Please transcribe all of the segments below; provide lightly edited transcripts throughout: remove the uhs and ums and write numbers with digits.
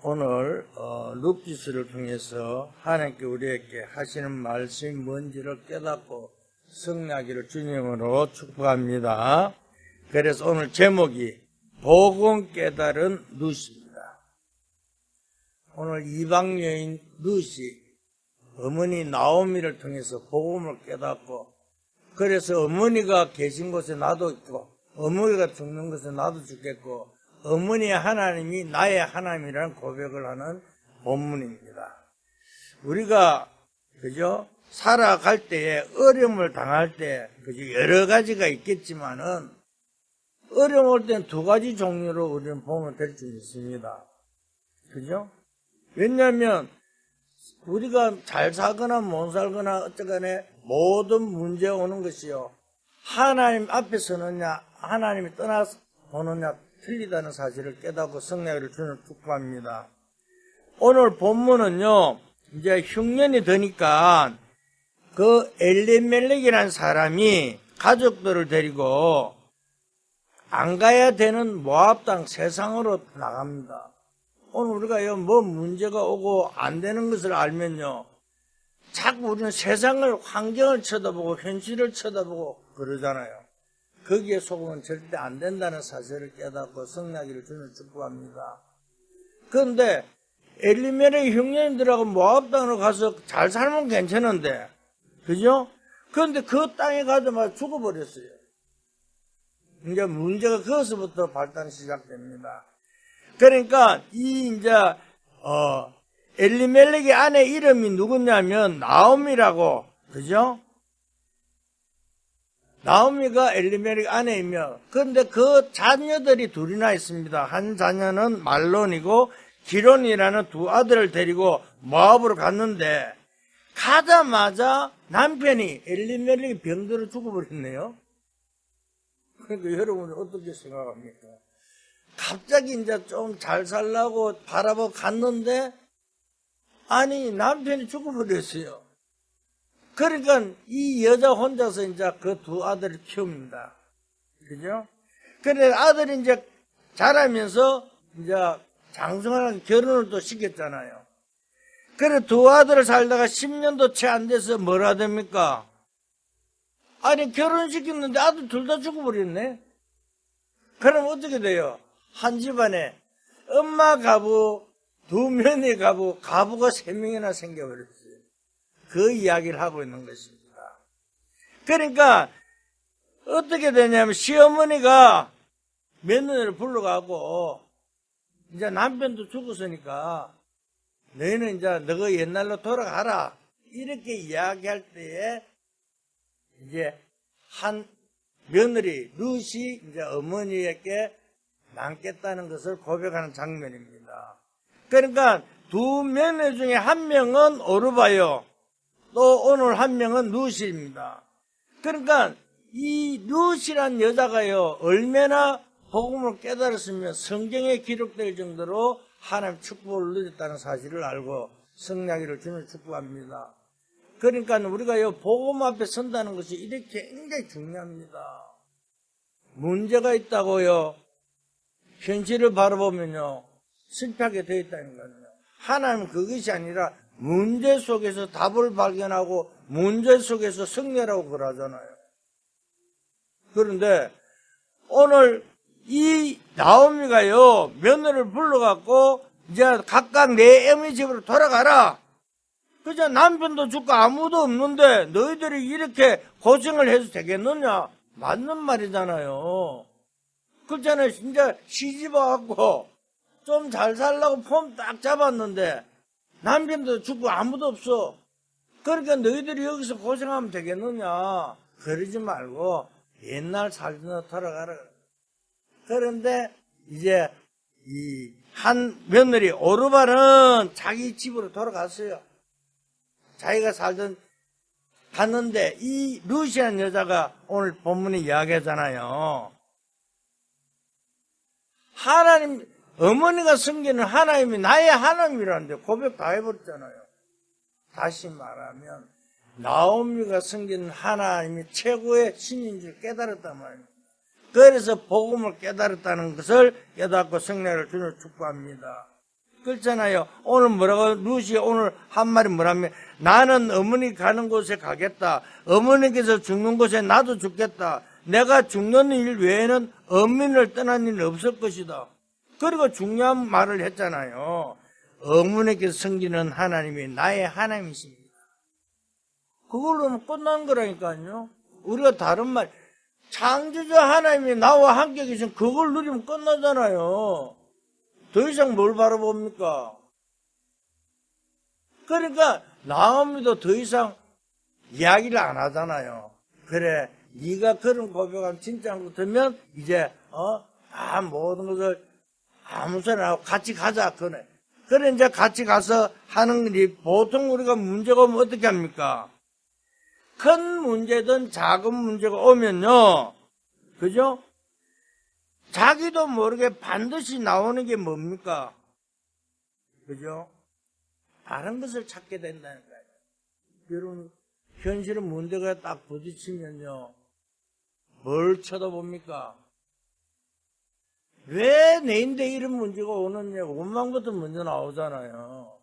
오늘 룻기서를 통해서 하나님께 우리에게 하시는 말씀이 뭔지를 깨닫고 승리하기를 주님으로 축복합니다. 그래서 오늘 제목이 복음 깨달은 룻입니다. 오늘 이방 여인 룻이 어머니 나오미를 통해서 복음을 깨닫고, 그래서 어머니가 계신 곳에 나도 있고 어머니가 죽는 곳에 나도 죽겠고 어머니의 하나님이 나의 하나님이라는 고백을 하는 본문입니다. 우리가 그죠? 살아갈 때에 어려움을 당할 때 그죠? 여러 가지가 있겠지만은 어려움 올 때는 두 가지 종류로 우리는 보면 될 수 있습니다. 그죠? 왜냐하면 우리가 잘 살거나 못 살거나 어쨌거나 모든 문제가 오는 것이요, 하나님 앞에 서느냐 하나님이 떠나서 보느냐 틀리다는 사실을 깨닫고 승리하기를 주님 축복합니다. 오늘 본문은요, 이제 흉년이 드니까 그 엘리멜렉이라는 사람이 가족들을 데리고 안 가야 되는 모압 땅 세상으로 나갑니다. 오늘 우리가 뭐 문제가 오고 안 되는 것을 알면요, 자꾸 우리는 세상을, 환경을 쳐다보고 현실을 쳐다보고 그러잖아요. 거기에 속으면 절대 안 된다는 사실을 깨닫고 승리하기를 주님 축복합니다. 그런데 엘리멜렉 흉년들하고 모압 땅으로 가서 잘 살면 괜찮은데, 그죠? 그런데 그 땅에 가자마자 죽어버렸어요. 이제 문제가 거기서부터 발단이 시작됩니다. 그러니까 엘리멜렉의 아내 이름이 누구냐면 나오미라고, 그죠? 나오미가 엘리멜렉 아내이며, 그런데 그 자녀들이 둘이나 있습니다. 한 자녀는 말론이고 기론이라는 두 아들을 데리고 모압으로 갔는데, 가자마자 남편이 엘리멜렉이 병들어 죽어버렸네요. 그러니까 여러분은 어떻게 생각합니까? 갑자기 이제 좀 잘 살라고 바라보고 갔는데, 아니, 남편이 죽어버렸어요. 그러니까 이 여자 혼자서 이제 그 두 아들을 키웁니다. 그죠? 그래, 아들이 이제 자라면서 이제 장성하게 결혼을 또 시켰잖아요. 그래, 두 아들을 살다가 10년도 채 안 돼서 뭐라 됩니까? 아니, 결혼시켰는데 아들 둘 다 죽어버렸네? 그럼 어떻게 돼요? 한 집안에 엄마 가부, 두 며느리 가부, 가부가 3명이나 생겨버렸어요. 그 이야기를 하고 있는 것입니다. 그러니까 어떻게 되냐면 시어머니가 며느리를 불러가고, 이제 남편도 죽었으니까 너희는 이제 너가 옛날로 돌아가라, 이렇게 이야기할 때에 이제 한 며느리 룻이 이제 어머니에게 남겠다는 것을 고백하는 장면입니다. 그러니까 두 며느리 중에 한 명은 오르바요, 또 오늘 한 명은 룻입니다. 그러니까 이 룻이란 여자가요, 얼마나 복음을 깨달았으면 성경에 기록될 정도로 하나님 축복을 누렸다는 사실을 알고 승리하기를 주님 축복합니다. 그러니까 우리가 복음 앞에 선다는 것이 이렇게 굉장히 중요합니다. 문제가 있다고요, 현실을 바라보면요, 실패하게 되어 있다는 거예요. 하나님은 그것이 아니라 문제 속에서 답을 발견하고 문제 속에서 승리라고 그러잖아요. 그런데 오늘 이 나오미가요, 며느리를 불러갖고 이제 각각 내 어머니 집으로 돌아가라. 그저 남편도 죽고 아무도 없는데 너희들이 이렇게 고생을 해도 되겠느냐? 맞는 말이잖아요. 그렇잖아요. 진짜 시집 와갖고 좀 잘 살라고 폼 딱 잡았는데 남편도 죽고 아무도 없어. 그러니까 너희들이 여기서 고생하면 되겠느냐? 그러지 말고 옛날 살던 돌아가라. 그런데 이제 이 한 며느리 오르바는 자기 집으로 돌아갔어요. 자기가 살던 갔는데 이 룻이라는 여자가 오늘 본문에 이야기하잖아요. 하나님, 어머니가 섬기는 하나님이 나의 하나님이라는데 고백 다 해버렸잖아요. 다시 말하면 나오미가 섬기는 하나님이 최고의 신인 줄 깨달았단 말입니다. 그래서 복음을 깨달았다는 것을 깨닫고 승리를 주님 축복합니다. 그렇잖아요. 오늘 뭐라고, 루시 오늘 한 말이 뭐라면, 나는 어머니 가는 곳에 가겠다. 어머니께서 죽는 곳에 나도 죽겠다. 내가 죽는 일 외에는 어머니를 떠난 일은 없을 것이다. 그리고 중요한 말을 했잖아요. 어머니께서 섬기는 하나님이 나의 하나님이십니다. 그걸로는 끝난 거라니까요. 우리가 다른 말, 창조자 하나님이 나와 함께 계신 그걸 누리면 끝나잖아요. 더 이상 뭘 바라봅니까? 그러니까 나오미도 더 이상 이야기를 안 하잖아요. 그래, 네가 그런 고백하면 진짜 한 것 같으면 이제 모든 것을 아무 소리 안 하고 같이 가자. 그래 이제 같이 가서 하는 거지. 보통 우리가 문제가 오면 어떻게 합니까? 큰 문제든 작은 문제가 오면요, 그죠? 자기도 모르게 반드시 나오는 게 뭡니까? 그죠? 다른 것을 찾게 된다는 거예요. 여러분, 현실은 문제가 딱 부딪히면요, 뭘 쳐다봅니까? 왜 내인데 이런 문제가 오느냐? 원망부터 먼저 나오잖아요.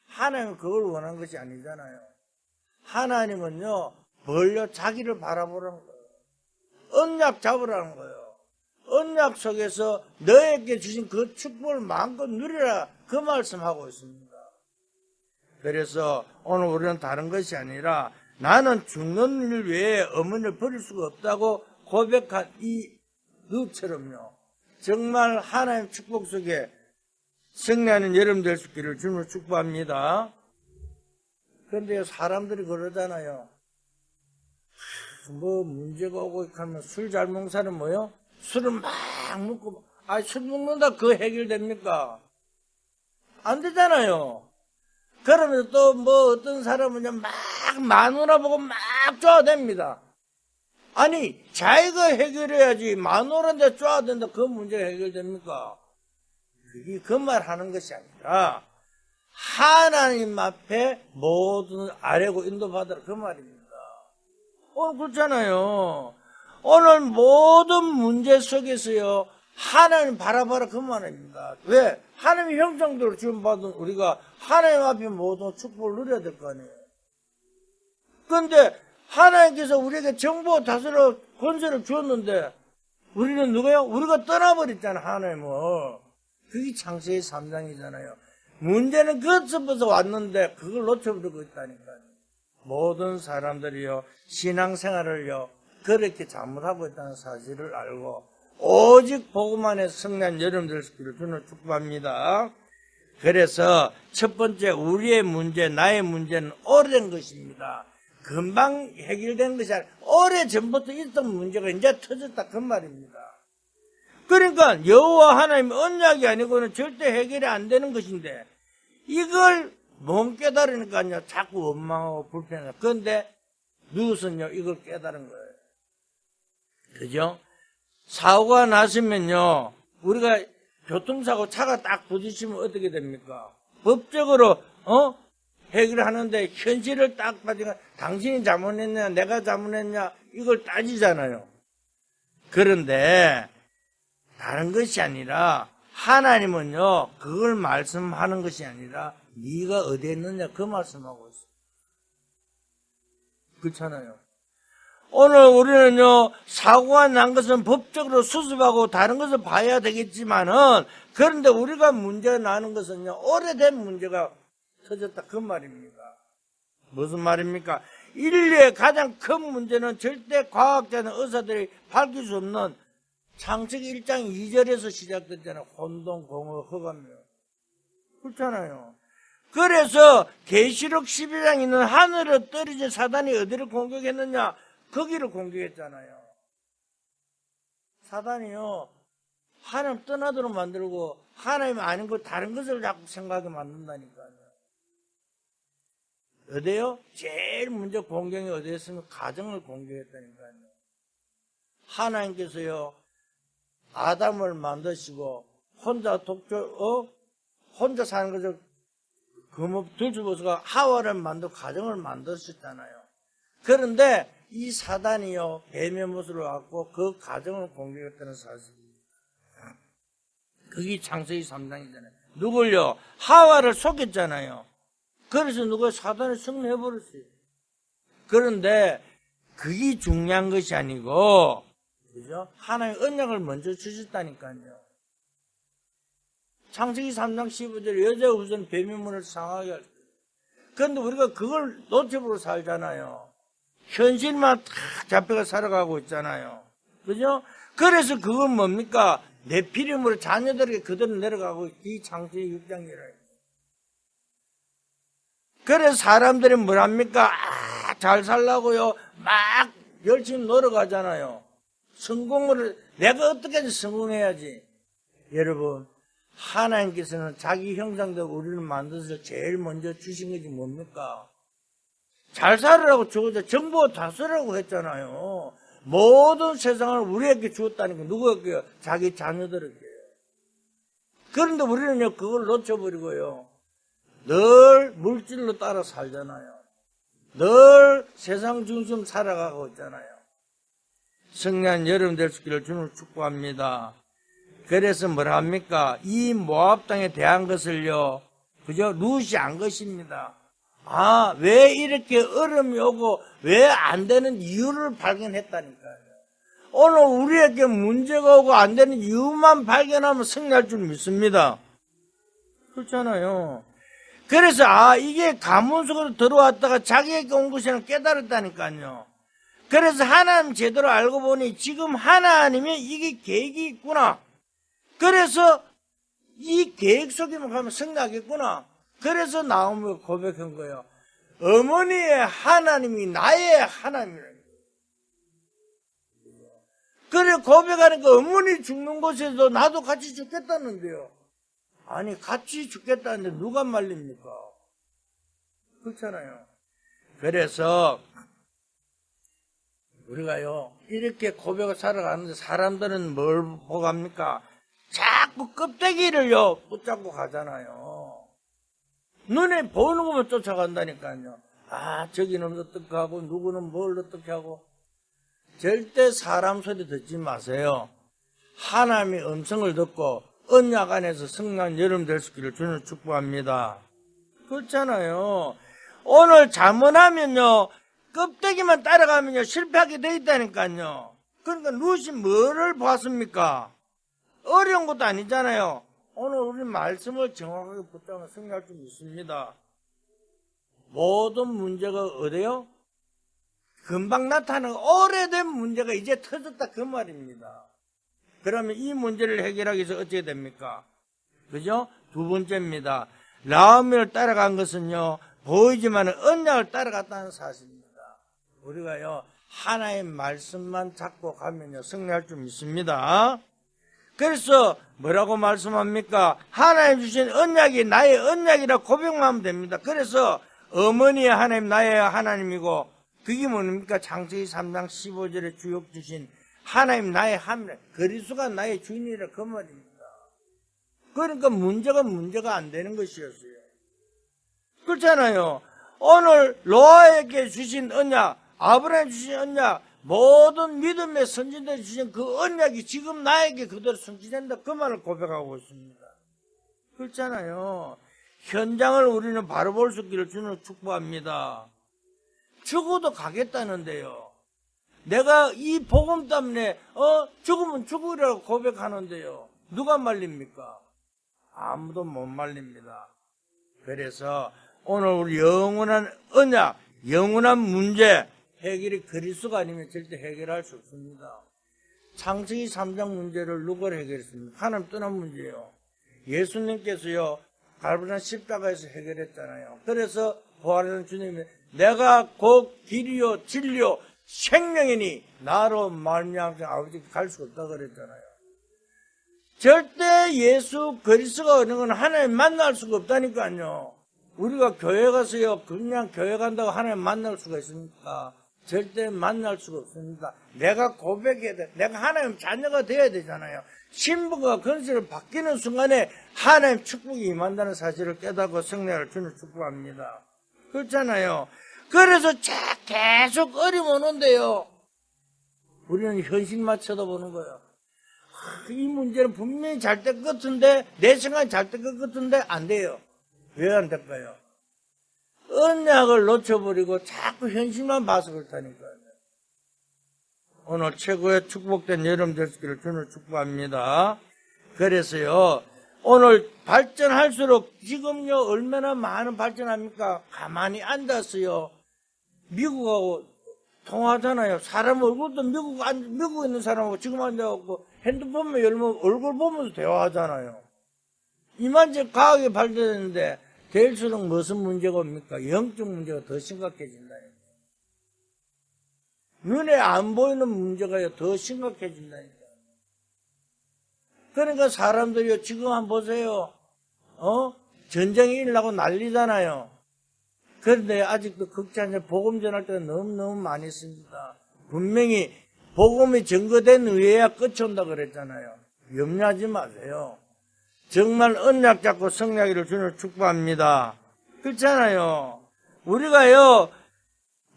하나님은 그걸 원한 것이 아니잖아요. 하나님은요, 벌려 자기를 바라보라는 거예요. 언약 잡으라는 거예요. 언약 속에서 너에게 주신 그 축복을 마음껏 누리라. 그 말씀하고 있습니다. 그래서 오늘 우리는 다른 것이 아니라 나는 죽는 일 외에 어머니를 버릴 수가 없다고 고백한 이 루처럼요. 정말 하나님 축복 속에 승리하는 여러분 될 수 있기를 주님을 축복합니다. 그런데 사람들이 그러잖아요. 뭐 문제가 오고 하면 술 잘 먹는 사람 뭐요? 술을 막 먹고, 술 먹는다 그 해결됩니까? 안 되잖아요. 그러면서 또 뭐 어떤 사람은 막 마누라 보고 막 쪼아댑니다. 아니, 자기가 해결해야지 마누라한테 쪼아댄다 그 문제가 해결됩니까? 그게 그 말 하는 것이 아니라 하나님 앞에 모든 아뢰고 인도받으라 그 말입니다. 오늘 그렇잖아요. 오늘 모든 문제 속에서요, 하나님 바라봐라 그 말입니다. 왜? 하나님의 형상대로 지원받은 우리가 하나님 앞에 모든 축복을 누려야 될 거 아니에요. 그런데 하나님께서 우리에게 정보 다스려 권세를 주었는데 우리는 누구예요? 우리가 떠나버렸잖아, 하나님을. 그게 창세기 3장이잖아요. 문제는 그것부터 왔는데 그걸 놓쳐버리고 있다니까요. 모든 사람들이요, 신앙생활을요, 그렇게 잘못하고 있다는 사실을 알고 오직 복음만에 승리한 여러분들 되기를 주님을 축복합니다. 그래서 첫 번째, 우리의 문제, 나의 문제는 오래된 것입니다. 금방 해결된 것이 아니라 오래전부터 있던 문제가 이제 터졌다 그 말입니다. 그러니까 여호와 하나님의 언약이 아니고는 절대 해결이 안 되는 것인데 이걸 못 깨달으니까요, 자꾸 원망하고 불편하고. 그런데 누구선요, 이걸 깨달은 거예요. 그죠? 사고가 났으면요, 우리가 교통사고 차가 딱 부딪히면 어떻게 됩니까? 법적으로 해결하는데 현실을 딱 따지면 당신이 잘못했냐 내가 잘못했냐 이걸 따지잖아요. 그런데 다른 것이 아니라 하나님은요, 그걸 말씀하는 것이 아니라 네가 어디에 있느냐 그 말씀하고 있어요. 그렇잖아요. 오늘 우리는요, 사고가 난 것은 법적으로 수습하고 다른 것을 봐야 되겠지만은, 그런데 우리가 문제가 나는 것은요, 오래된 문제가 터졌다 그 말입니다. 무슨 말입니까? 인류의 가장 큰 문제는 절대 과학자나 의사들이 밝힐 수 없는 창세기 1장 2절에서 시작됐잖아요. 혼돈, 공허, 흑암이요. 그렇잖아요. 그래서 계시록 12장에 있는 하늘에 떨어진 사단이 어디를 공격했느냐? 거기를 공격했잖아요. 사단이요, 하나님 떠나도록 만들고 하나님 아닌 것 다른 것을 자꾸 생각하게 만든다니까요. 어디요? 제일 먼저 공격이 어디였으면 가정을 공격했다니까요. 하나님께서요, 아담을 만드시고 혼자 혼자 사는 것을 들주보서가 하와를 만들고 가정을 만드셨잖아요. 그런데 이 사단이요, 뱀의 모습을 갖고 그 가정을 공격했다는 사실입니다. 그게 창세기 3장이잖아요. 누굴요? 하와를 속였잖아요. 그래서 누가 사단을 승리해버렸어요. 그런데 그게 중요한 것이 아니고, 그죠? 하나님 언약을 먼저 주셨다니까요. 창세기 3장 15절에 여자의 후손 뱀의 문을 상하게 할 때. 그런데 우리가 그걸 놓쳐보고 살잖아요. 현실만 탁 잡혀가 살아가고 있잖아요. 그죠? 그래서 그건 뭡니까? 내 피름으로 자녀들에게 그대로 내려가고 이 창세기 6장이라. 그래서 사람들이 뭘 합니까? 잘 살라고요. 막 열심히 놀아가잖아요. 내가 어떻게든 성공해야지. 여러분, 하나님께서는 자기 형상대로 우리를 만들어서 제일 먼저 주신 것이 뭡니까? 잘 살으라고 주고자 정보 다스라고 했잖아요. 모든 세상을 우리에게 주었다니까 누구에게요? 자기 자녀들에게요. 그런데 우리는요 그걸 놓쳐버리고요. 늘 물질로 따라 살잖아요. 늘 세상 중심 살아가고 있잖아요. 성령한 여러분 될 수 있기를 주님을 축복합니다. 그래서 뭐라 합니까? 이 모압 땅에 대한 것을요, 그죠? 룻이 안 것입니다. 왜 이렇게 어려움이 오고 왜 안 되는 이유를 발견했다니까요. 오늘 우리에게 문제가 오고 안 되는 이유만 발견하면 승리할 줄 믿습니다. 그렇잖아요. 그래서 이게 가문 속으로 들어왔다가 자기에게 온 것이라는 깨달았다니까요. 그래서 하나님 제대로 알고 보니 지금 하나님의 이게 계획이 있구나. 그래서 이 계획 속에만 가면 승리하겠구나. 그래서 나오면 고백한 거예요. 어머니의 하나님이 나의 하나님이라는 거예요. 그래 고백하니까 어머니 죽는 곳에서 나도 같이 죽겠다는데요. 아니 같이 죽겠다는데 누가 말립니까? 그렇잖아요. 그래서 우리가요 이렇게 고백을 살아가는데 사람들은 뭘 보고 합니까? 자꾸 껍데기를요 붙잡고 가잖아요. 눈에 보이는 것만 쫓아간다니까요. 저기는 어떻게 하고 누구는 뭘 어떻게 하고. 절대 사람 소리 듣지 마세요. 하나님의 음성을 듣고 언약 안에서 성난 여름 될 수 있기를 주님을 축복합니다. 그렇잖아요. 오늘 자문하면요 껍데기만 따라가면요 실패하게 돼 있다니까요. 그러니까 룻이 뭐를 봤습니까? 어려운 것도 아니잖아요. 오늘 우리 말씀을 정확하게 붙잡으면 승리할 줄 믿습니다. 모든 문제가 어디요? 금방 나타나는 오래된 문제가 이제 터졌다 그 말입니다. 그러면 이 문제를 해결하기 위해서 어떻게 됩니까? 그죠? 두 번째입니다. 라오미를 따라간 것은요 보이지만 언약을 따라갔다는 사실입니다. 우리가요 하나의 말씀만 잡고 가면요 승리할 줄 믿습니다. 그래서 뭐라고 말씀합니까? 하나님 주신 언약이 나의 언약이라 고백만 하면 됩니다. 그래서 어머니의 하나님 나의 하나님이고 그게 뭡니까? 창세기 3장 15절에 주역 주신 하나님 나의 하나님 그리스도가 나의 주인이라 그 말입니다. 그러니까 문제가 안 되는 것이었어요. 그렇잖아요. 오늘 노아에게 주신 언약, 아브라함에 주신 언약, 모든 믿음의 선진들이 주신 그 언약이 지금 나에게 그대로 성취된다 그 말을 고백하고 있습니다. 그렇잖아요. 현장을 우리는 바로 볼 수 있기를 주님을 축복합니다. 죽어도 가겠다는데요. 내가 이 복음 때문에 죽으면 죽으리라고 고백하는데요. 누가 말립니까? 아무도 못 말립니다. 그래서 오늘 우리 영원한 언약, 영원한 문제 해결이 그리스도가 아니면 절대 해결할 수 없습니다. 창세기 3장 문제를 누가 해결했습니까? 하나님 떠난 문제예요. 예수님께서요 갈보산 십자가에서 해결했잖아요. 그래서 부활하는 주님이 내가 곧 길이요 진리요 생명이니 나로 말미암아 아버지께 갈 수 없다 그랬잖아요. 절대 예수 그리스도가 어느 건 하나님 만날 수가 없다니까요. 우리가 교회 가서요 그냥 교회 간다고 하나님 만날 수가 있습니까? 절대 만날 수가 없습니다. 내가 고백해야 돼. 내가 하나님 자녀가 되어야 되잖아요. 신분과 권세를 바뀌는 순간에 하나님 축복이 임한다는 사실을 깨닫고 성령을 주는 축복합니다. 그렇잖아요. 그래서 계속 어려움 오는데요. 우리는 현실만 쳐다보는 거예요. 이 문제는 분명히 잘 될 것 같은데, 내 생각이 잘 될 것 같은데, 안 돼요. 왜 안 될까요? 언약을 놓쳐버리고 자꾸 현실만 봐서 그렇다니까요. 오늘 최고의 축복된 여름 되시기를 주님을 축복합니다. 그래서요, 오늘 발전할수록 지금요, 얼마나 많은 발전합니까? 가만히 앉았어요. 미국하고 통화하잖아요. 사람 얼굴도 미국에 있는 사람하고 지금 앉아갖고 핸드폰만 열면 얼굴 보면서 대화하잖아요. 이만큼 과학이 발전했는데, 될수록 무슨 문제가 옵니까? 영적 문제가 더 심각해진다니까. 눈에 안 보이는 문제가 더 심각해진다니까. 그러니까 사람들이요, 지금 한번 보세요. 전쟁이 일어나고 난리잖아요. 그런데 아직도 극장에 복음 전할 때가 너무너무 많이 있습니다. 분명히 복음이 증거된 후에야 끝이 온다 그랬잖아요. 염려하지 마세요. 정말 언약 잡고 승리하기를 주님을 축복합니다. 그렇잖아요. 우리가요,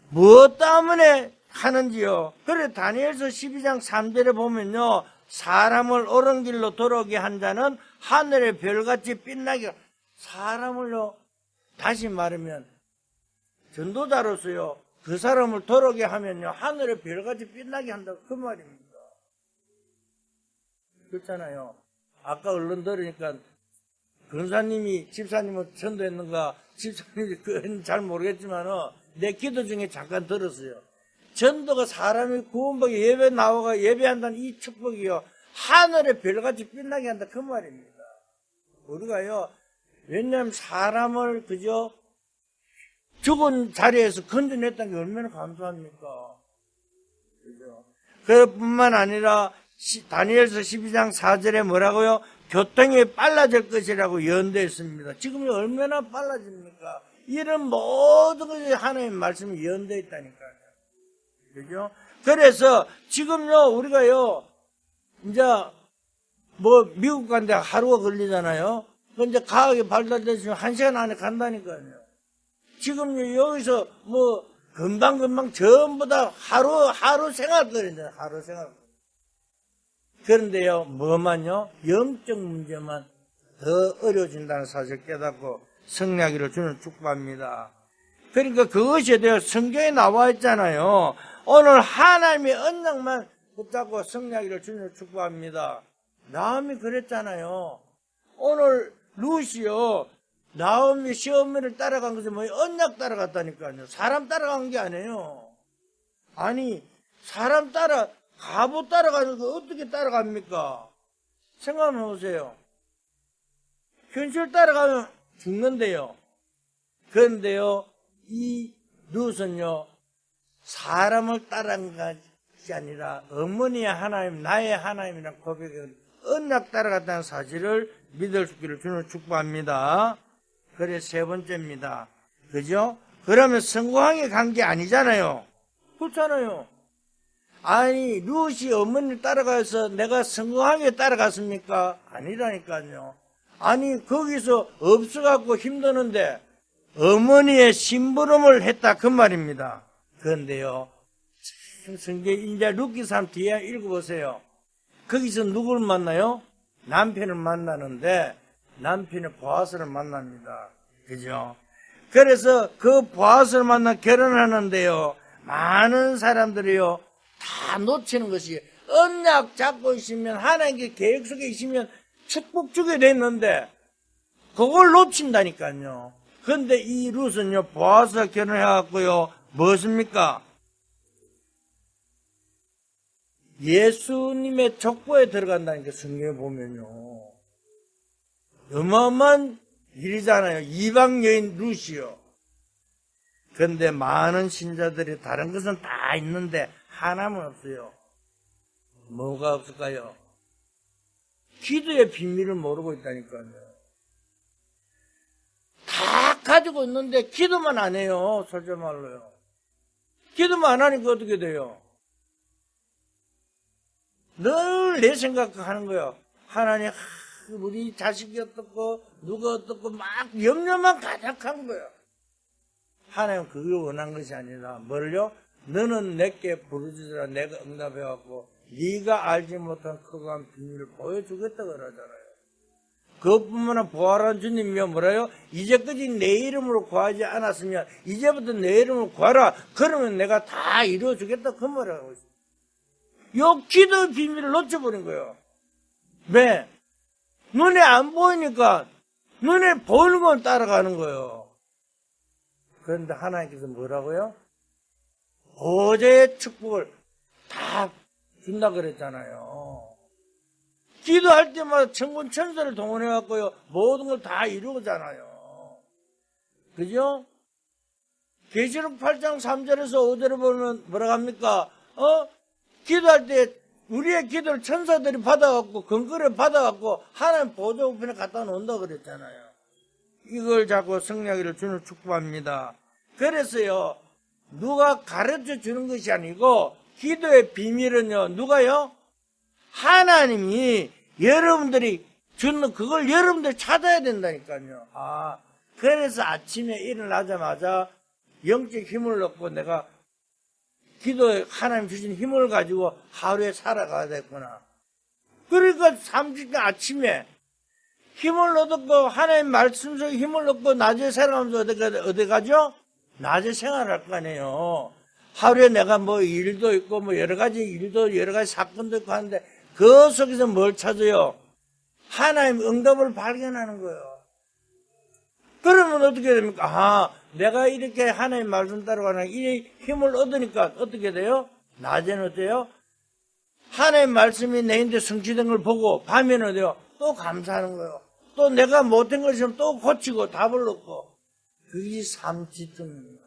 무엇 때문에 하는지요. 그래 다니엘서 12장 3절에 보면요, 사람을 옳은 길로 돌아오게 한 자는 하늘의 별같이 빛나게. 사람을요, 다시 말하면 전도자로서요, 그 사람을 돌아오게 하면요, 하늘의 별같이 빛나게 한다고 그 말입니다. 그렇잖아요. 아까 얼른 들으니까 근사님이 집사님을 전도했는가, 집사님이 그건 잘 모르겠지만 내 기도 중에 잠깐 들었어요. 전도가 사람이 구원받기 예배 나와가 예배한다는 이 축복이요, 하늘의 별같이 빛나게 한다 그 말입니다. 우리가요, 왜냐하면 사람을 그저 죽은 자리에서 건져냈다는 게 얼마나 감사합니까? 그죠? 그뿐만 아니라 다니엘서 12장 4절에 뭐라고요? 교통이 빨라질 것이라고 예언되었습니다. 지금 얼마나 빨라집니까? 이런 모든 것이 하나님의 말씀이 예언되어 있다니까요. 그죠? 그래서 지금요, 우리가요, 이제 미국 간데 하루가 걸리잖아요. 근데 과학이 발달됐으면 1시간 안에 간다니까요. 지금 여기서 금방금방 전부 다 하루 생활거리잖아요. 하루 생활. 그런데요, 뭐만요? 영적 문제만 더 어려워진다는 사실을 깨닫고 승리하기를 주는 축복합니다. 그러니까 그것에 대해 성경에 나와 있잖아요. 오늘 하나님의 언약만 붙잡고 승리하기를 주는 축복합니다. 나오미 그랬잖아요. 오늘 룻이요, 나오미 시어머니를 따라간 것은 언약 따라갔다니까요. 사람 따라간 게 아니에요. 아니, 사람 가부 따라가는 거 어떻게 따라갑니까? 생각해 보세요. 현실 따라가면 죽는데요. 그런데요, 이 룻은요, 사람을 따라간 것이 아니라 어머니의 하나님, 나의 하나님이라는 고백을 언약 따라갔다는 사실을 믿을 수 있기를 주님을 축복합니다. 그래, 세 번째입니다. 그죠? 그러면 성공하게 간 게 아니잖아요. 그렇잖아요. 아니, 룻이 어머니를 따라가서 내가 성공하게 따라갔습니까? 아니라니까요. 아니, 거기서 없어갖고 힘드는데 어머니의 심부름을 했다 그 말입니다. 그런데요, 성경 이제 룻기상 뒤에 읽어보세요. 거기서 누구를 만나요? 남편을 만나는데 남편의 보아스를 만납니다. 그죠? 그래서 그 보아스를 만나 결혼하는데요, 많은 사람들이요, 다 놓치는 것이, 언약 잡고 있으면 하나님께 계획 속에 있으면 축복 주게 됐는데 그걸 놓친다니까요. 그런데 이 룻은요, 보아스와 결혼해갖고요, 무엇입니까? 예수님의 족보에 들어간다니까. 성경에 보면요, 어마어마한 일이잖아요. 이방 여인 룻이요. 그런데 많은 신자들이 다른 것은 다 있는데 하나만 없어요. 뭐가 없을까요? 기도의 비밀을 모르고 있다니까요. 다 가지고 있는데 기도만 안 해요. 솔직히 말로요. 기도만 안 하니까 어떻게 돼요? 늘 내 생각하는 거예요. 하나님, 우리 자식이 어떻고 누가 어떻고 막 염려만 가득한 거예요. 하나님은 그걸 원한 것이 아니라 뭘요? 너는 내게 부르짖으라 내가 응답해갖고 네가 알지 못한 크고한 비밀을 보여주겠다 그러잖아요. 그것뿐만 아니라 부활한 주님이 뭐라요? 이제까지 내 이름으로 구하지 않았으면 이제부터 내 이름으로 구하라. 그러면 내가 다 이루어주겠다. 그 말을 하고 있어요. 요 기도의 비밀을 놓쳐버린 거예요. 왜? 눈에 안 보이니까 눈에 보이는 건 따라가는 거예요. 그런데 하나님께서 뭐라고요? 어제의 축복을 다 준다 그랬잖아요. 기도할 때마다 천군 천사를 동원해갖고요, 모든 걸 다 이루잖아요. 그죠? 계시록 8장 3절에서 5절에 보면 뭐라고 합니까? 기도할 때 우리의 기도를 천사들이 받아갖고, 건거를 받아갖고, 하나님 보좌 우편에 갖다 놓는다 그랬잖아요. 이걸 자꾸 승리하기를 주는 축복합니다. 그래서요, 누가 가르쳐 주는 것이 아니고, 기도의 비밀은요, 누가요? 하나님이 여러분들이 주는 그걸 여러분들이 찾아야 된다니까요. 그래서 아침에 일어나자마자 영적 힘을 얻고 내가 기도에 하나님 주신 힘을 가지고 하루에 살아가야 됐구나. 그러니까 30분 아침에 힘을 얻었고 하나님 말씀 속에 힘을 얻고 낮에 살아가면서 어디 가죠? 낮에 생활할 거 아니에요. 하루에 내가 뭐 일도 있고 뭐 여러 가지 일도 여러 가지 사건도 있고 하는데 그 속에서 뭘 찾아요? 하나님 응답을 발견하는 거예요. 그러면 어떻게 됩니까? 내가 이렇게 하나님 말씀 따라가는 이 힘을 얻으니까 어떻게 돼요? 낮에는 어때요? 하나님 말씀이 내 인데 성취된 걸 보고 밤에는 어때요? 또 감사하는 거예요. 또 내가 못한 것 있으면 또 고치고 답을 얻고. 그게 삼치점입니다.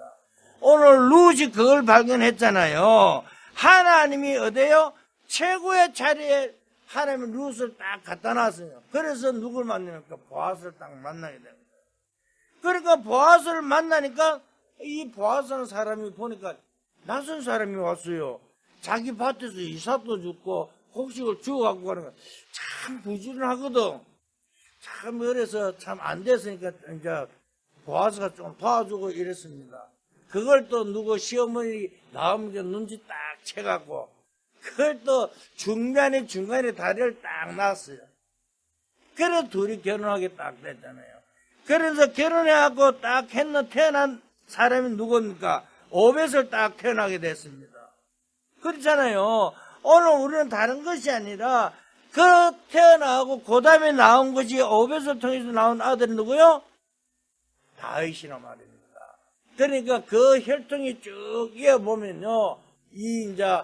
오늘 룻이 그걸 발견했잖아요. 하나님이 어때요? 최고의 자리에 하나님이 룻을 딱 갖다 놨어요. 그래서 누굴 만나니까 보아스를 딱 만나게 됩니다. 그러니까 보아스를 만나니까 이 보아스라는 사람이 보니까 낯선 사람이 왔어요. 자기 밭에서 이삭도 줍고 곡식을 주워갖고 가는 거 참 부지런하거든. 참 그래서 참 안 됐으니까 이제 보아스가 좀 도와주고 이랬습니다. 그걸 또 누구 시어머니 나오면 눈치 딱 채갖고 그걸 또 중간에 다리를 딱 놨어요. 그래서 둘이 결혼하게 딱 됐잖아요. 그래서 결혼해갖고 딱 태어난 사람이 누굽니까? 오벳을 딱 태어나게 됐습니다. 그렇잖아요. 오늘 우리는 다른 것이 아니라 그 태어나고 그 다음에 나온 것이 오벳을 통해서 나온 아들이 누구요? 다윗이란 말입니다. 그러니까 그 혈통이 쭉 이어보면요, 이 이제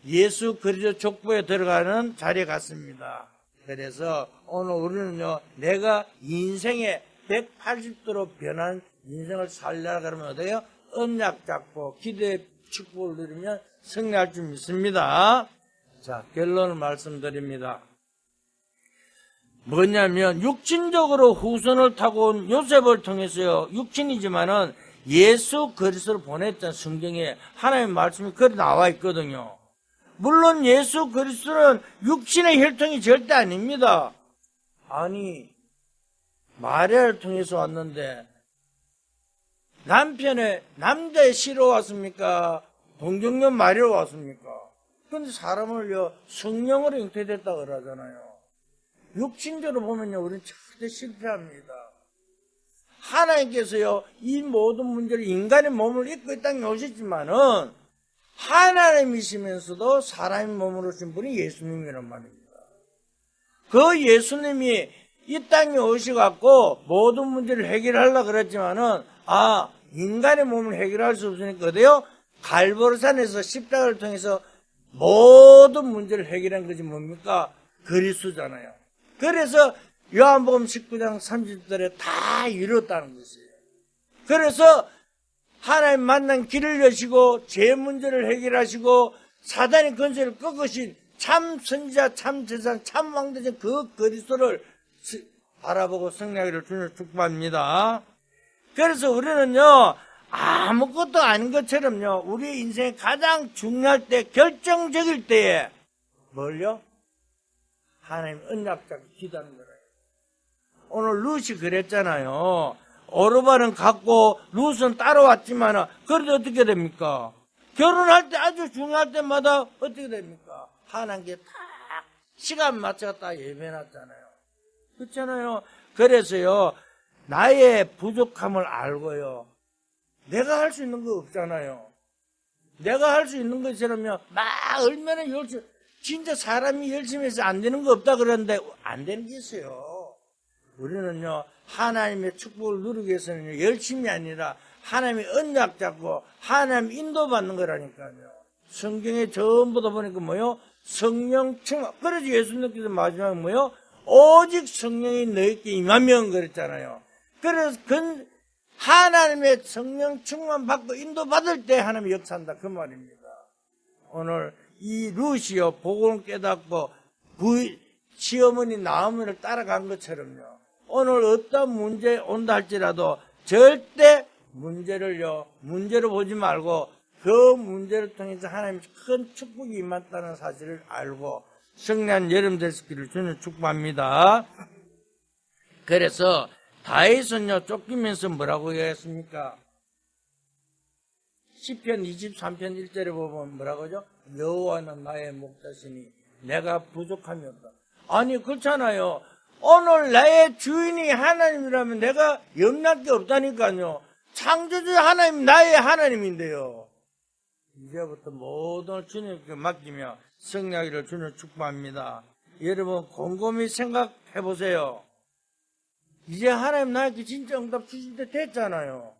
예수 그리스도 족보에 들어가는 자리에 갔습니다. 그래서 오늘 우리는요, 내가 인생에 180도로 변한 인생을 살려라 그러면 어때요? 언약 잡고 기도의 축복을 누리면 승리할 줄 믿습니다. 자, 결론을 말씀드립니다. 뭐냐면 육신적으로 후손을 타고 온 요셉을 통해서요, 육신이지만은 예수 그리스도를 보냈던 성경에 하나님의 말씀이 그리 나와 있거든요. 물론 예수 그리스도는 육신의 혈통이 절대 아닙니다. 아니, 마리아를 통해서 왔는데 남편의 남자의 씨로 왔습니까? 동정녀 마리아로 왔습니까? 그런데 사람을요, 성령으로 잉태됐다 그러잖아요. 육신적으로 보면요, 우리는 절대 실패합니다. 하나님께서요, 이 모든 문제를 인간의 몸을 입고 이 땅에 오셨지만은 하나님이시면서도 사람의 몸으로 오신 분이 예수님이란 말입니다. 그 예수님이 이 땅에 오셔갖고 모든 문제를 해결하려고 그랬지만은 인간의 몸을 해결할 수 없으니까 어때요? 갈보리산에서 십자가를 통해서 모든 문제를 해결한 것이 뭡니까? 그리스도잖아요. 그래서 요한복음 19장 30절에 다 이뤘다는 것이에요. 그래서 하나님 만난 길을 여시고 제 문제를 해결하시고 사단의 권세를 꺾으신 참 선지자, 참 제사장, 참 왕되신 그 그리스도를 바라보고 승리하기를 주님을 축복합니다. 그래서 우리는요, 아무것도 아닌 것처럼요, 우리 인생에 가장 중요할 때, 결정적일 때에 뭘요? 하나님 언약 잡고 기도하는 거예요. 오늘 룻이 그랬잖아요. 오르반은 갔고 룻은 따라왔지만 그래도 어떻게 됩니까? 결혼할 때 아주 중요할 때마다 어떻게 됩니까? 하나님께 딱 시간 맞춰 딱 예배해놨잖아요. 그렇잖아요. 그래서요, 나의 부족함을 알고요, 내가 할 수 있는 거 없잖아요. 내가 할 수 있는 것이라면 막 얼마나 열심히, 진짜 사람이 열심히 해서 안 되는 거 없다 그러는데 안 되는 게 있어요. 우리는요, 하나님의 축복을 누리기 위해서는 열심이 아니라 하나님의 언약 잡고 하나님 인도받는 거라니까요. 성경에 전부 다 보니까 뭐요? 성령 충만. 그래서 예수님께서 마지막에 뭐요? 오직 성령이 너희께 임하면 그랬잖아요. 그래서 하나님의 성령 충만 받고 인도받을 때 하나님이 역사한다 그 말입니다. 오늘 이 루시오 복음을 깨닫고 시어머니 나오미를 따라간 것처럼요, 오늘 어떤 문제 온다 할지라도 절대 문제로 보지 말고 그 문제를 통해서 하나님의 큰 축복이 임한다는 사실을 알고 승리한 여름 될 수 있기를 주님 축복합니다. 그래서 다윗은요, 쫓기면서 뭐라고 얘기했습니까? 시편 23편 1절에 보면 뭐라고 하죠? 여호와는 나의 목자시니 내가 부족함이 없다. 아니 그렇잖아요. 오늘 나의 주인이 하나님이라면 내가 염날 게 없다니까요. 창조주 하나님 나의 하나님인데요. 이제부터 모든 주님께 맡기며 승리하기를 주님 축복합니다. 여러분 곰곰이 생각해 보세요. 이제 하나님 나에게 진짜 응답 주실 때 됐잖아요.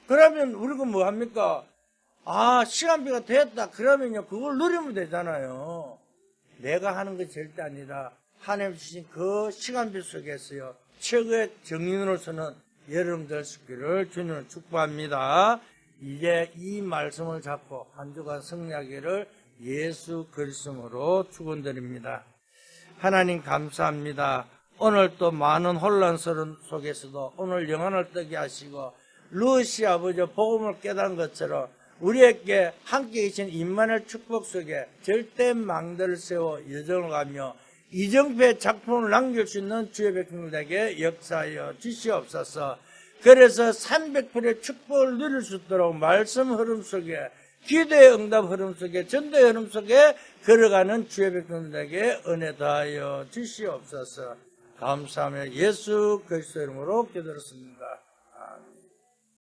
그러면 우리가 뭐 합니까? 시간비가 됐다. 그러면요, 그걸 누리면 되잖아요. 내가 하는 것이 절대 아니라 하나님 주신 그 시간비 속에서요, 최고의 정인으로서는 여러분들 있기를 주님을 축복합니다. 이제 이 말씀을 잡고 한 주간 승리하기를 예수 그리스도로 축원드립니다. 하나님 감사합니다. 오늘 또 많은 혼란스러운 속에서도 오늘 영안을 뜨게 하시고 루시 아버지 복음을 깨달은 것처럼 우리에게 함께 계신 임마누엘 축복 속에 절대 망대를 세워 여정을 가며 이정표의 작품을 남길 수 있는 주의 백성들에게 역사하여 주시옵소서. 그래서 300%의 축복을 누릴 수 있도록 말씀 흐름 속에, 기도의 응답 흐름 속에, 전도의 흐름 속에 걸어가는 주의 백성들에게 은혜 다하여 주시옵소서. 감사하며 예수 그리스도 이름으로 기도했습니다.